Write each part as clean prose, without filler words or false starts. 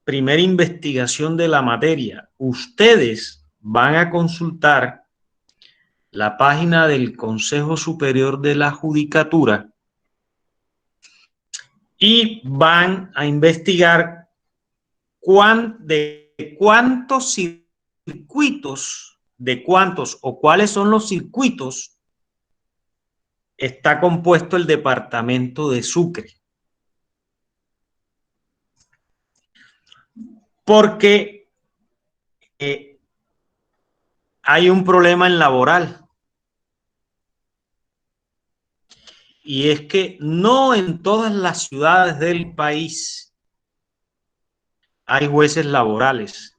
primera investigación de la materia, ustedes van a consultar la página del Consejo Superior de la Judicatura y van a investigar de cuántos circuitos, de cuántos o cuáles son los circuitos está compuesto el departamento de Sucre. Porque hay un problema en laboral. Y es que no en todas las ciudades del país hay jueces laborales.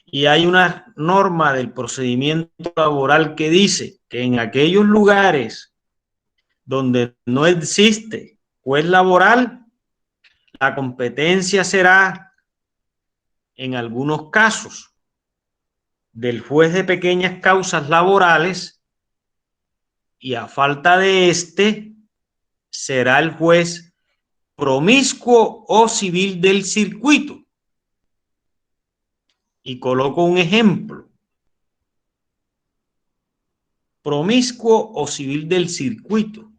Y hay una norma del procedimiento laboral que dice que en aquellos lugares donde no existe juez laboral, la competencia será, en algunos casos, del juez de pequeñas causas laborales, y a falta de este, será el juez promiscuo o civil del circuito. Y coloco un ejemplo. Promiscuo o civil del circuito.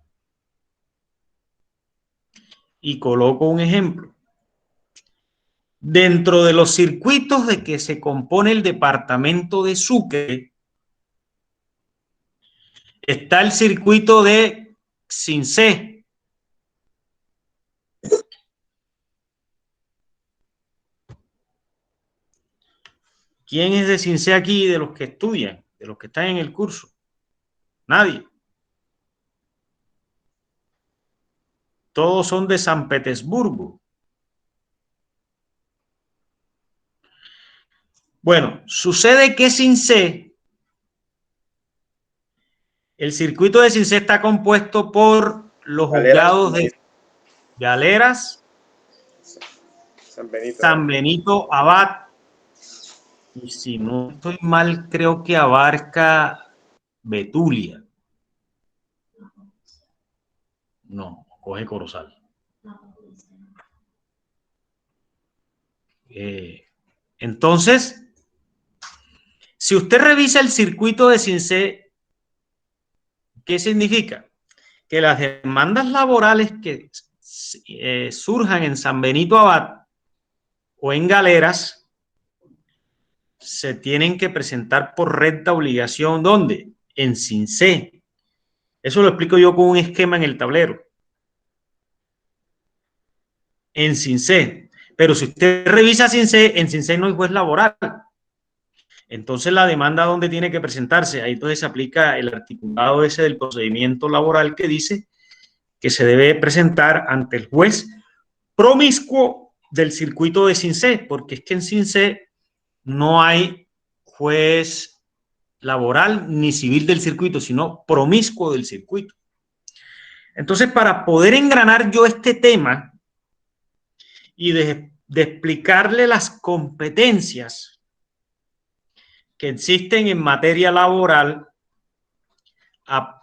Y coloco un ejemplo. Dentro de los circuitos de que se compone el departamento de Sucre, está el circuito de Cincé. ¿Quién es de Cincé aquí de los que estudian, de los que están en el curso? Nadie. Todos son de San Petersburgo. Bueno, sucede que Cincé, el circuito de Cincé está compuesto por los juzgados de Galeras, San Benito Abad, y si no estoy mal, creo que abarca Betulia. No, coge Corozal. Entonces, si usted revisa el circuito de Cincé, ¿qué significa? Que las demandas laborales que surjan en San Benito Abad o en Galeras se tienen que presentar por recta obligación. ¿Dónde? En Cincé. Eso lo explico yo con un esquema en el tablero. En Cincé. Pero si usted revisa Cincé, en Cincé no hay juez laboral. Entonces la demanda, ¿dónde tiene que presentarse? Ahí entonces se aplica el articulado ese del procedimiento laboral que dice que se debe presentar ante el juez promiscuo del circuito de Cincé, porque es que en Cincé no hay juez laboral ni civil del circuito, sino promiscuo del circuito. Entonces, para poder engranar yo este tema y de explicarle las competencias que existen en materia laboral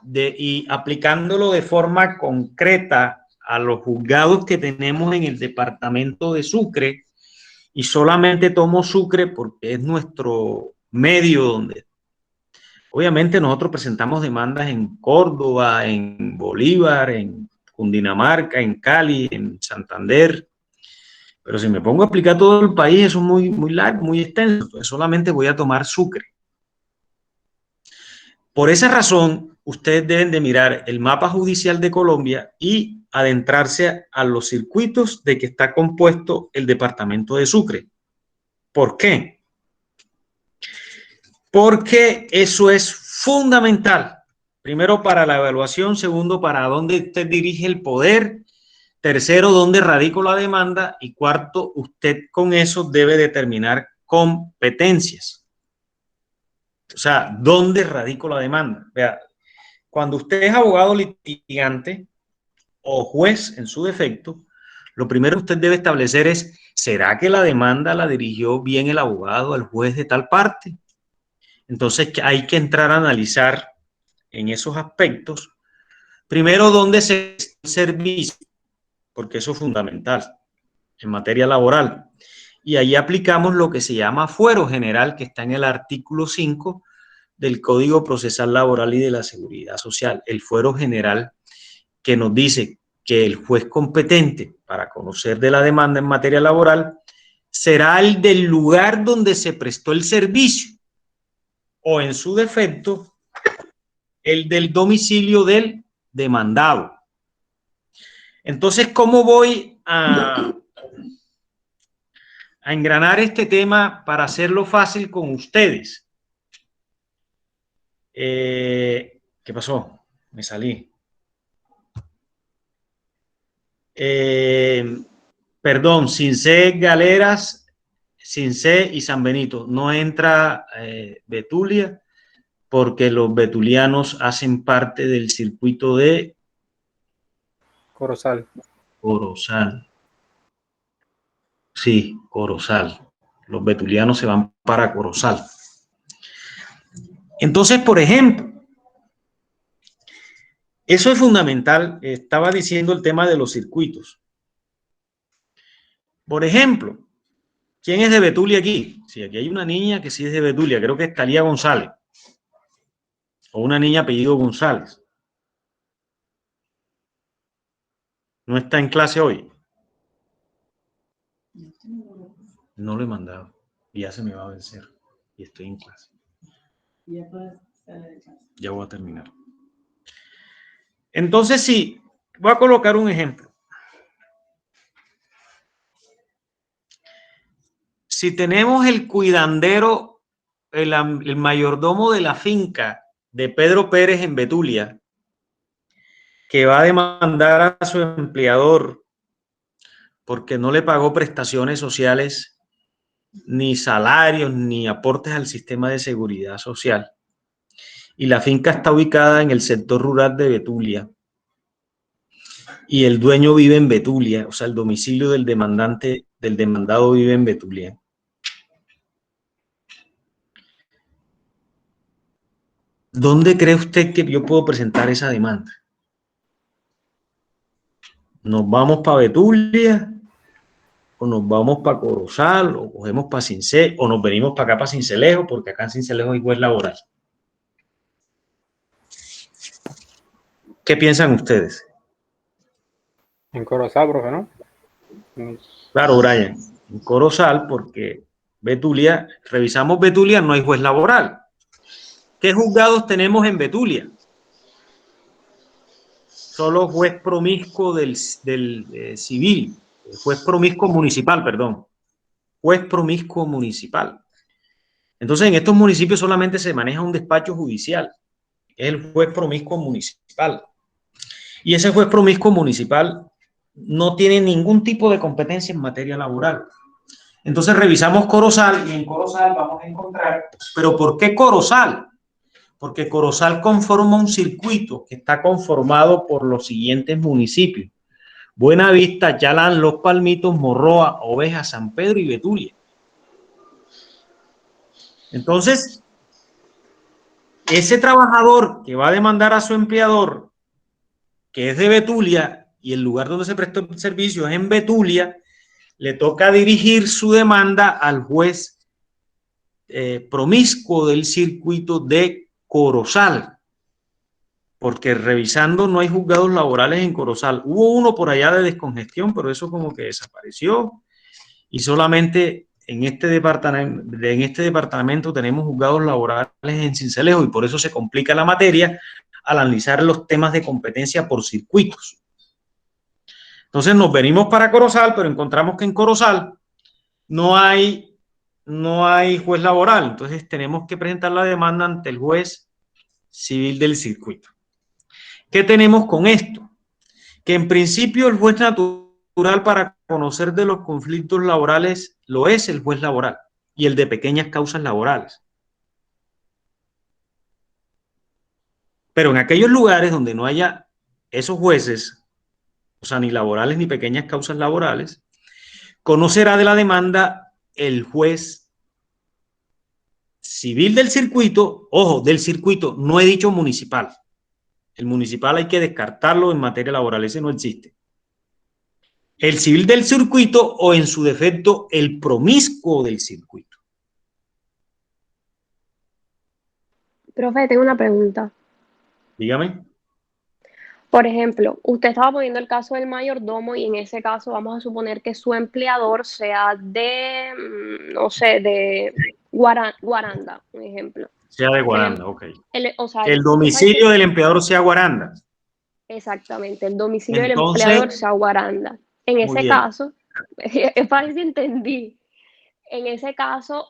y aplicándolo de forma concreta a los juzgados que tenemos en el departamento de Sucre, y solamente tomo Sucre porque es nuestro medio donde obviamente nosotros presentamos demandas en Córdoba, en Bolívar, en Cundinamarca, en Cali, en Santander, pero si me pongo a aplicar todo el país, eso es muy largo, muy extenso, entonces solamente voy a tomar Sucre. Por esa razón, ustedes deben de mirar el mapa judicial de Colombia y adentrarse a los circuitos de que está compuesto el departamento de Sucre. ¿Por qué? Porque eso es fundamental. Primero, para la evaluación. Segundo, para dónde usted dirige el poder. Tercero, dónde radica la demanda. Y cuarto, usted con eso debe determinar competencias. O sea, ¿dónde radica la demanda? Vea, cuando usted es abogado litigante o juez en su defecto, lo primero que usted debe establecer es, ¿será que la demanda la dirigió bien el abogado al juez de tal parte? Entonces hay que entrar a analizar en esos aspectos. Primero, ¿dónde se presta el servicio? Porque eso es fundamental. en materia laboral. Y ahí aplicamos lo que se llama fuero general, que está en el artículo 5 del Código Procesal Laboral y de la Seguridad Social. El fuero general que nos dice que el juez competente para conocer de la demanda en materia laboral será el del lugar donde se prestó el servicio o, en su defecto, el del domicilio del demandado. Entonces, ¿cómo voy a engranar este tema para hacerlo fácil con ustedes? ¿Qué pasó? Me salí. Perdón, Cincé, Galeras, Cincé y San Benito. No entra Betulia porque los betulianos hacen parte del circuito de Corozal. Corozal. Sí, Corozal. Los betulianos se van para Corozal. Entonces, por ejemplo, eso es fundamental. Estaba diciendo el tema de los circuitos. Por ejemplo, ¿quién es de Betulia aquí? Sí, aquí hay una niña que sí es de Betulia, creo que es Talía González. O una niña apellido González. ¿No está en clase hoy? No lo he mandado. Y ya se me va a vencer. Y estoy en clase. Ya voy a terminar. Entonces, sí, voy a colocar un ejemplo. Si tenemos el cuidandero, el mayordomo de la finca de Pedro Pérez en Betulia, que va a demandar a su empleador porque no le pagó prestaciones sociales, ni salarios, ni aportes al sistema de seguridad social. Y la finca está ubicada en el sector rural de Betulia. Y el dueño vive en Betulia, o sea, el domicilio del demandante, del demandado vive en Betulia. ¿Dónde cree usted que yo puedo presentar esa demanda? ¿Nos vamos para Betulia? ¿O nos vamos para Corozal? ¿O cogemos para Cincé? ¿O nos venimos para acá para Cincelejo? Porque acá en Cincelejo hay juez laboral. ¿Qué piensan ustedes? En Corozal, profe, ¿no? Claro, Brian, en Corozal, porque Betulia, revisamos Betulia, no hay juez laboral. ¿Qué juzgados tenemos en Betulia? Solo juez promiscuo del civil, juez promiscuo municipal, perdón. Juez promiscuo municipal. Entonces, en estos municipios solamente se maneja un despacho judicial, es el juez promiscuo municipal. Y ese juez promiscuo municipal no tiene ningún tipo de competencia en materia laboral. Entonces revisamos Corozal y en Corozal vamos a encontrar, ¿pero por qué Corozal? Porque Corozal conforma un circuito que está conformado por los siguientes municipios: Buenavista, Chalán, Los Palmitos, Morroa, Oveja, San Pedro y Betulia. Entonces, ese trabajador que va a demandar a su empleador, que es de Betulia, y el lugar donde se prestó el servicio es en Betulia, le toca dirigir su demanda al juez promiscuo del circuito de Corozal, porque revisando no hay juzgados laborales en Corozal. Hubo uno por allá de descongestión, pero eso como que desapareció, y solamente en este departamento tenemos juzgados laborales en Cincelejo, y por eso se complica la materia al analizar los temas de competencia por circuitos. Entonces nos venimos para Corozal, pero encontramos que en Corozal no hay juez laboral. Entonces tenemos que presentar la demanda ante el juez civil del circuito. ¿Qué tenemos con esto? Que en principio el juez natural para conocer de los conflictos laborales lo es el juez laboral y el de pequeñas causas laborales. Pero en aquellos lugares donde no haya esos jueces, o sea, ni laborales ni pequeñas causas laborales, conocerá de la demanda el juez civil del circuito. Ojo, del circuito, no he dicho municipal. El municipal hay que descartarlo en materia laboral, ese no existe. el civil del circuito o en su defecto el promiscuo del circuito. Profe, tengo una pregunta. Dígame. Por ejemplo, usted estaba poniendo el caso del mayordomo y en ese caso vamos a suponer que su empleador sea de, no sé, de Guaranda, un ejemplo. Sea de Guaranda, ok. O sea, Que el domicilio del empleador sea Guaranda. exactamente, el domicilio del Entonces, empleador sea Guaranda. En muy ese bien. caso, es para que entendí. En ese caso,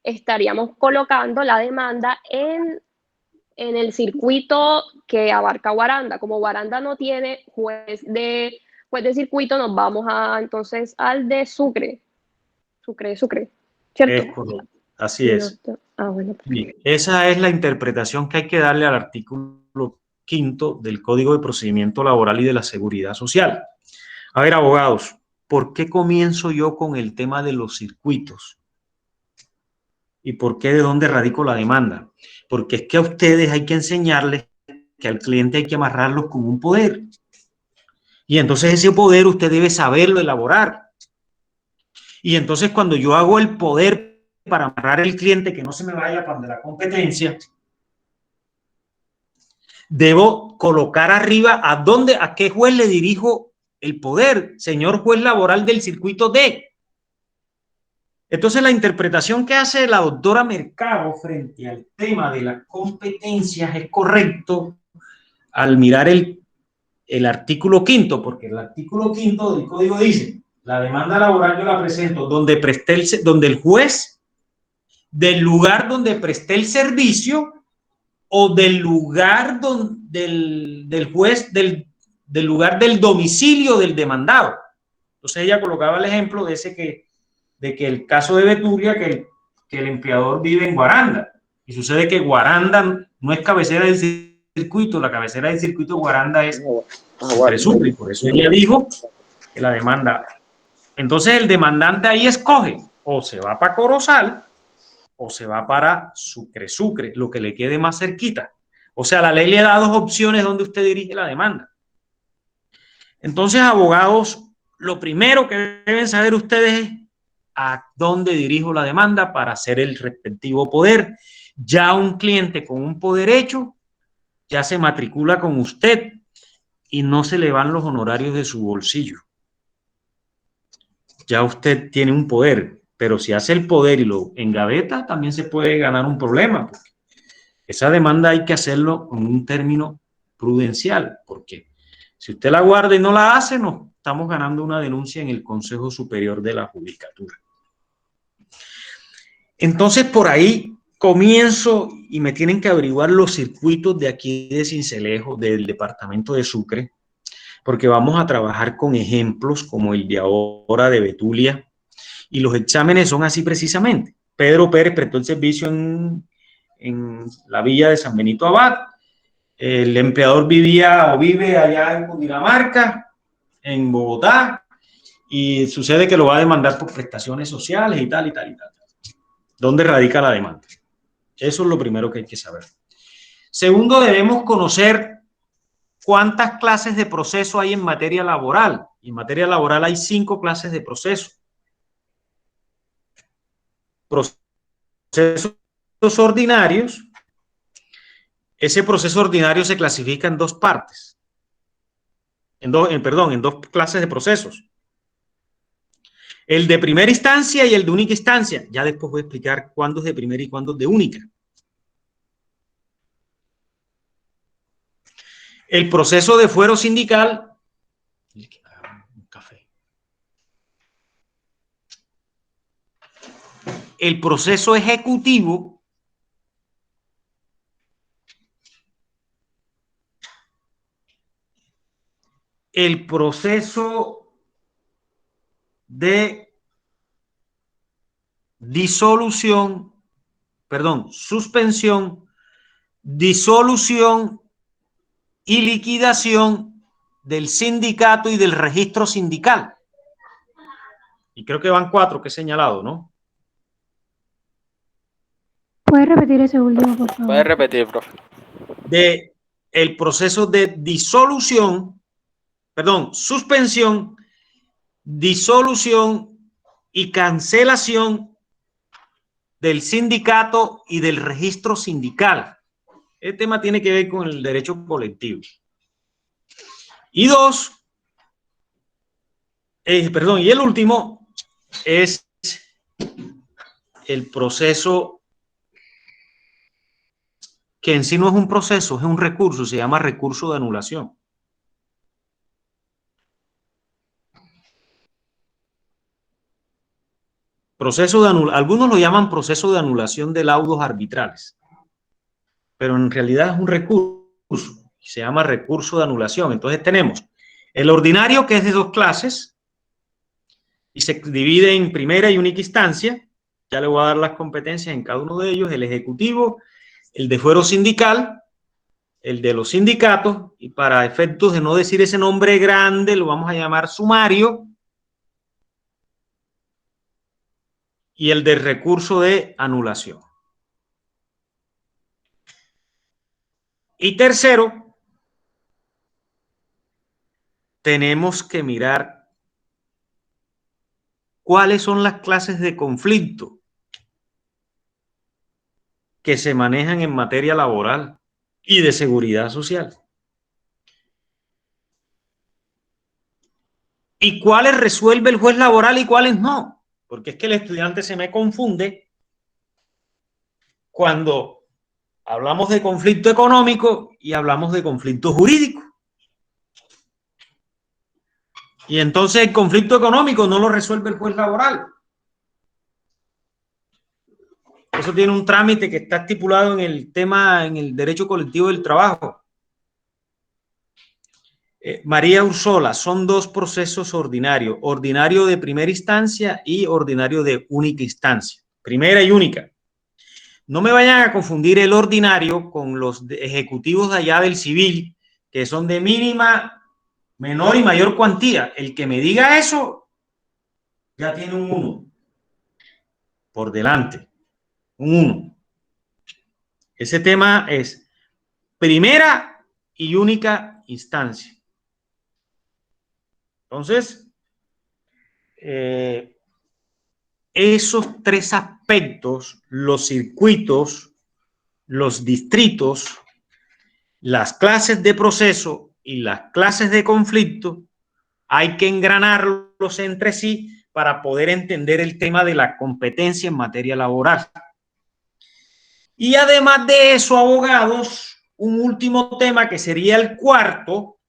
estaríamos colocando la demanda en el circuito que abarca Guaranda. Como Guaranda no tiene juez de circuito, nos vamos entonces al de Sucre, ¿cierto? Es correcto. Así Sí, es. bueno. Bien, esa es la interpretación que hay que darle al artículo 5 del Código de Procedimiento Laboral y de la Seguridad Social. A ver, abogados, ¿por qué comienzo yo con el tema de los circuitos? ¿Y por qué de dónde radico la demanda? Porque es que a ustedes hay que enseñarles que al cliente hay que amarrarlos con un poder. Y entonces ese poder usted debe saberlo elaborar. Y entonces cuando yo hago el poder para amarrar al cliente que no se me vaya para la competencia, debo colocar arriba a qué juez le dirijo el poder, señor juez laboral del circuito D. Entonces la interpretación que hace la doctora Mercado frente al tema de las competencias es correcto al mirar el artículo 5, porque el artículo 5 del código dice, la demanda laboral yo la presento donde el juez del lugar donde presté el servicio o del lugar del juez del lugar del domicilio del demandado. Entonces ella colocaba el ejemplo de que el caso de Betulia, que el empleador vive en Guaranda, y sucede que Guaranda no es cabecera del circuito, la cabecera del circuito de Guaranda es Sucre, y por eso ella dijo que la demanda. Entonces el demandante ahí escoge, o se va para Corozal, o se va para Sucre, lo que le quede más cerquita. O sea, la ley le da dos opciones donde usted dirige la demanda. Entonces, abogados, lo primero que deben saber ustedes es a dónde dirijo la demanda para hacer el respectivo poder. Ya un cliente con un poder hecho ya se matricula con usted y no se le van los honorarios de su bolsillo. Ya usted tiene un poder, pero si hace el poder y lo engaveta, también se puede ganar un problema. Porque esa demanda hay que hacerlo con un término prudencial, porque si usted la guarda y no la hace, nos estamos ganando una denuncia en el Consejo Superior de la Judicatura. Entonces, por ahí comienzo y me tienen que averiguar los circuitos de aquí de Sincelejo, del departamento de Sucre, porque vamos a trabajar con ejemplos como el de ahora de Betulia, y los exámenes son así precisamente. Pedro Pérez prestó el servicio en la villa de San Benito Abad. El empleador vivía o vive allá en Cundinamarca, en Bogotá, y sucede que lo va a demandar por prestaciones sociales y tal, y tal, y tal. ¿Dónde radica la demanda? Eso es lo primero que hay que saber. Segundo, debemos conocer cuántas clases de proceso hay en materia laboral. En materia laboral hay 5 clases de proceso. Procesos ordinarios. Ese proceso ordinario se clasifica en dos partes. En dos clases de procesos. El de primera instancia y el de única instancia. Ya después voy a explicar cuándo es de primera y cuándo es de única. El proceso de fuero sindical. El proceso ejecutivo. El proceso de disolución, suspensión, disolución y liquidación del sindicato y del registro sindical. Y creo que van 4 que he señalado, ¿no? ¿Puedes repetir ese último, por favor? Puede repetir, profe. El proceso de disolución, suspensión disolución y cancelación del sindicato y del registro sindical. Este tema tiene que ver con el derecho colectivo. Y y el último es el proceso que en sí no es un proceso, es un recurso, se llama recurso de anulación. Algunos lo llaman proceso de anulación de laudos arbitrales, pero en realidad es un recurso, se llama recurso de anulación. Entonces tenemos el ordinario, que es de 2 clases, y se divide en primera y única instancia. Ya le voy a dar las competencias en cada uno de ellos: el ejecutivo, el de fuero sindical, el de los sindicatos, y para efectos de no decir ese nombre grande, lo vamos a llamar sumario, y el de recurso de anulación. Y tercero, tenemos que mirar cuáles son las clases de conflicto que se manejan en materia laboral y de seguridad social. Y cuáles resuelve el juez laboral y cuáles no. Porque es que el estudiante se me confunde cuando hablamos de conflicto económico y hablamos de conflicto jurídico. Y entonces el conflicto económico no lo resuelve el juez laboral. Eso tiene un trámite que está estipulado en el tema, en el derecho colectivo del trabajo. María Ursola, son 2 procesos ordinarios: ordinario de primera instancia y ordinario de única instancia. Primera y única. No me vayan a confundir el ordinario con los ejecutivos de allá del civil, que son de mínima, menor y mayor cuantía. El que me diga eso ya tiene un 1 por delante. Un 1. Ese tema es primera y única instancia. Entonces, esos 3 aspectos, los circuitos, los distritos, las clases de proceso y las clases de conflicto, hay que engranarlos entre sí para poder entender el tema de la competencia en materia laboral. Y además de eso, abogados, un último tema que sería el cuarto,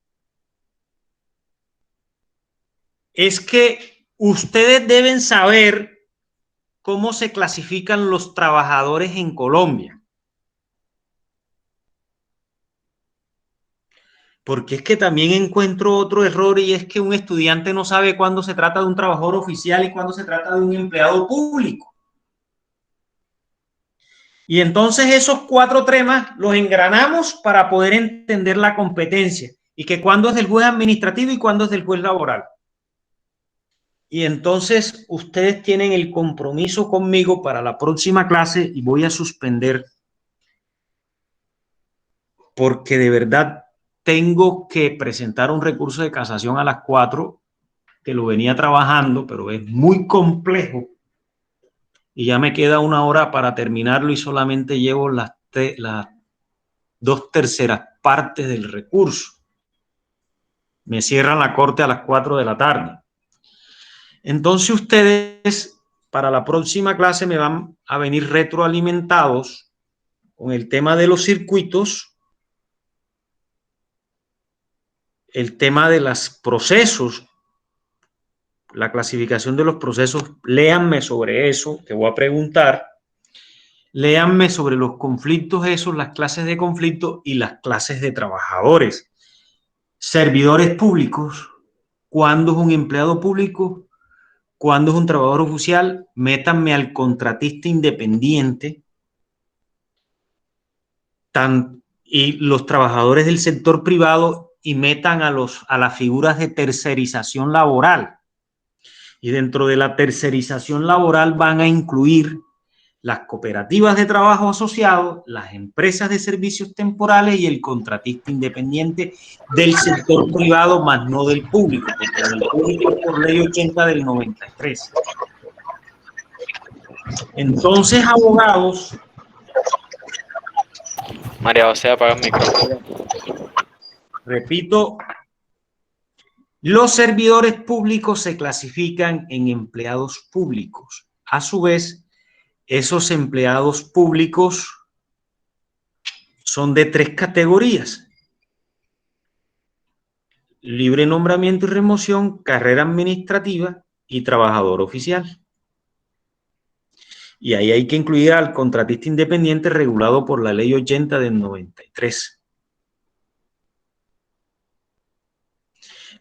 es que ustedes deben saber cómo se clasifican los trabajadores en Colombia. Porque es que también encuentro otro error, y es que un estudiante no sabe cuándo se trata de un trabajador oficial y cuándo se trata de un empleado público. Y entonces esos 4 temas los engranamos para poder entender la competencia, y que cuándo es del juez administrativo y cuándo es del juez laboral. Y entonces ustedes tienen el compromiso conmigo para la próxima clase, y voy a suspender porque de verdad tengo que presentar un recurso de casación a las 4, que lo venía trabajando, pero es muy complejo y ya me queda 1 hora para terminarlo y solamente llevo las 2/3 partes del recurso. Me cierran la corte a las 4 de la tarde. Entonces ustedes para la próxima clase me van a venir retroalimentados con el tema de los circuitos, el tema de los procesos, la clasificación de los procesos. Léanme sobre eso, que voy a preguntar. Léanme sobre los conflictos esos, las clases de conflicto y las clases de trabajadores. Servidores públicos, ¿cuándo es un empleado público? ¿Cuándo es un trabajador oficial? Métanme al contratista independiente y los trabajadores del sector privado, y metan a las figuras de tercerización laboral. Y dentro de la tercerización laboral van a incluir las cooperativas de trabajo asociados, las empresas de servicios temporales y el contratista independiente del sector privado, más no del público, porque del público es por ley 80 del 93. Entonces, abogados... María José, apaga el micrófono. Repito, los servidores públicos se clasifican en empleados públicos. A su vez, esos empleados públicos son de 3 categorías: libre nombramiento y remoción, carrera administrativa y trabajador oficial. Y ahí hay que incluir al contratista independiente regulado por la ley 80 del 93.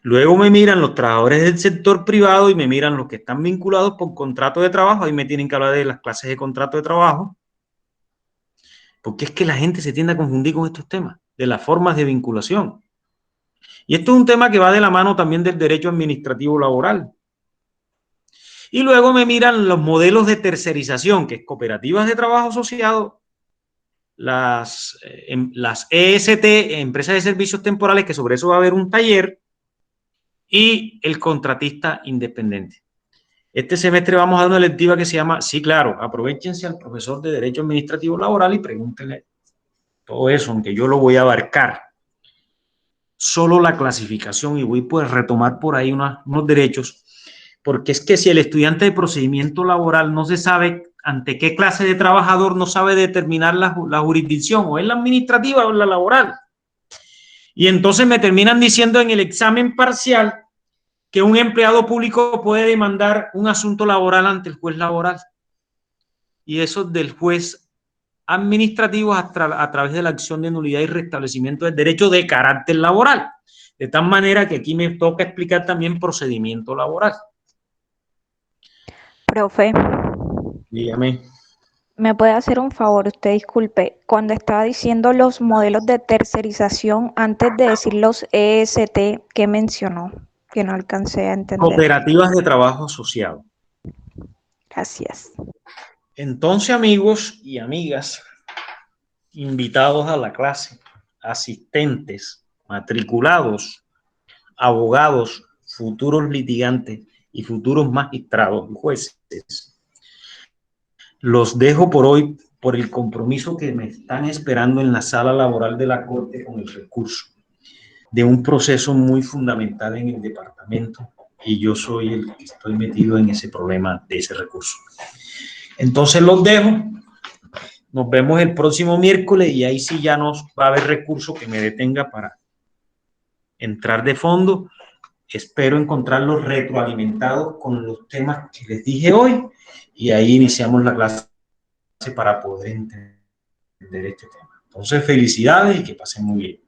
Luego me miran los trabajadores del sector privado y me miran los que están vinculados por contrato de trabajo. Ahí me tienen que hablar de las clases de contrato de trabajo, porque es que la gente se tiende a confundir con estos temas, de las formas de vinculación. Y esto es un tema que va de la mano también del derecho administrativo laboral. Y luego me miran los modelos de tercerización, que es cooperativas de trabajo asociado, las EST, empresas de servicios temporales, que sobre eso va a haber un taller, y el contratista independiente. Este semestre vamos a dar una electiva que se llama, sí, claro, aprovechense al profesor de Derecho Administrativo Laboral y pregúntenle todo eso, aunque yo lo voy a abarcar. Solo la clasificación, y voy pues a retomar por ahí unos derechos, porque es que si el estudiante de procedimiento laboral no se sabe ante qué clase de trabajador, no sabe determinar la jurisdicción, o es la administrativa o la laboral. Y entonces me terminan diciendo en el examen parcial que un empleado público puede demandar un asunto laboral ante el juez laboral. Y eso del juez administrativo a través de la acción de nulidad y restablecimiento del derecho de carácter laboral. De tal manera que aquí me toca explicar también procedimiento laboral. Profe, Dígame. ¿me puede hacer un favor? Usted disculpe, cuando estaba diciendo los modelos de tercerización, antes de decir los EST, ¿qué mencionó? Que no alcancé a entender. Cooperativas de trabajo asociado. Gracias. Entonces, amigos y amigas, invitados a la clase, asistentes, matriculados, abogados, futuros litigantes y futuros magistrados y jueces, los dejo por hoy por el compromiso que me están esperando en la sala laboral de la Corte con el recurso de un proceso muy fundamental en el departamento, y yo soy el que estoy metido en ese problema de ese recurso. Entonces los dejo, nos vemos el próximo miércoles y ahí sí ya no va a haber recurso que me detenga para entrar de fondo. Espero encontrarlos retroalimentados con los temas que les dije hoy, y ahí iniciamos la clase para poder entender este tema. Entonces, felicidades y que pasen muy bien.